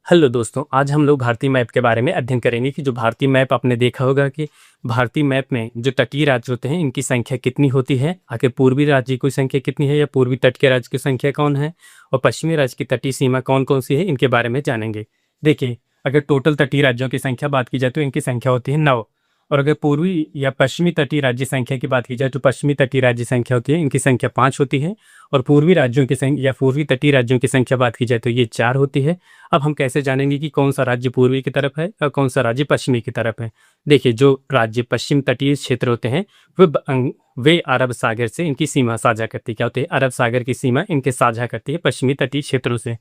Hello दोस्तों, आज हम लोग भारतीय मैप के बारे में अध्ययन करेंगे कि जो भारतीय मैप आपने देखा होगा कि भारतीय मैप में जो तटीय राज्य होते हैं इनकी संख्या कितनी होती है। आखिर पूर्वी राज्य की संख्या कितनी है या पूर्वी तट के राज्य की संख्या कौन है और पश्चिमी राज्य की तटीय सीमा कौन कौन सी है, इनके बारे में जानेंगे। देखिए, अगर टोटल तटीय राज्यों की संख्या बात की जाए तो इनकी संख्या होती है 9। और अगर पूर्वी या पश्चिमी तटीय राज्य संख्या की बात की जाए तो पश्चिमी तटीय राज्य संख्या होती है, इनकी संख्या 5 होती है। और पूर्वी राज्यों की संख्या या पूर्वी तटीय राज्यों की संख्या बात की जाए तो ये 4 होती है। अब हम कैसे जानेंगे कि कौन सा राज्य पूर्वी की तरफ है और कौन सा राज्य पश्चिमी की तरफ है। देखिए, जो राज्य पश्चिम तटीय क्षेत्र होते हैं वे अरब सागर से इनकी सीमा साझा करती है। क्या होती है? अरब सागर की सीमा इनके साझा करती है पश्चिमी तटीय क्षेत्रों से।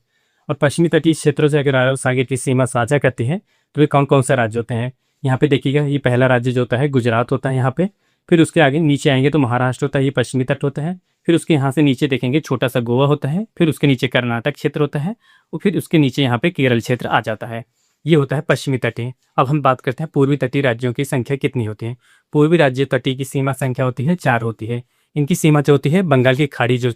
और पश्चिमी तटीय क्षेत्रों से अगर अरब सागर की सीमा साझा करती है तो वे कौन कौन से राज्य होते हैं। यहाँ पे देखिएगा, ये पहला राज्य जो होता है गुजरात होता है यहाँ पे। फिर उसके आगे नीचे आएंगे तो महाराष्ट्र होता है, ये पश्चिमी तट होता है। फिर उसके यहाँ से नीचे देखेंगे छोटा सा गोवा होता है। फिर उसके नीचे कर्नाटक क्षेत्र होता है और फिर उसके नीचे यहाँ पे केरल क्षेत्र आ जाता है। ये होता है पश्चिमी तटीय। अब हम बात करते हैं पूर्वी तटीय राज्यों की संख्या कितनी होती है। पूर्वी राज्य तटीय की सीमा संख्या होती है 4 होती है। इनकी सीमा जो होती है बंगाल की खाड़ी जो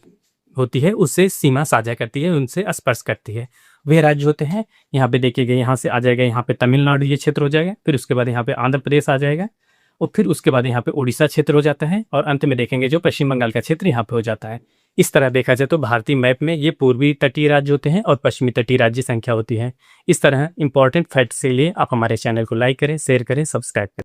होती है उससे सीमा साझा करती है, उनसे स्पर्श करती है। वे राज्य होते हैं, यहाँ पे देखिएगा, यहाँ से आ जाएगा यहाँ पे तमिलनाडु ये क्षेत्र हो जाएगा। फिर उसके बाद यहाँ पे आंध्र प्रदेश आ जाएगा और फिर उसके बाद यहाँ पे उड़ीसा क्षेत्र हो जाता है और अंत में देखेंगे जो पश्चिम बंगाल का क्षेत्र यहाँ पे हो जाता है। इस तरह देखा जाए तो भारतीय मैप में ये पूर्वी तटीय राज्य होते हैं और पश्चिमी तटीय राज्य संख्या होती है। इस तरह इंपॉर्टेंट फैक्ट्स के लिए आप हमारे चैनल को लाइक करें, शेयर करें, सब्सक्राइब करें।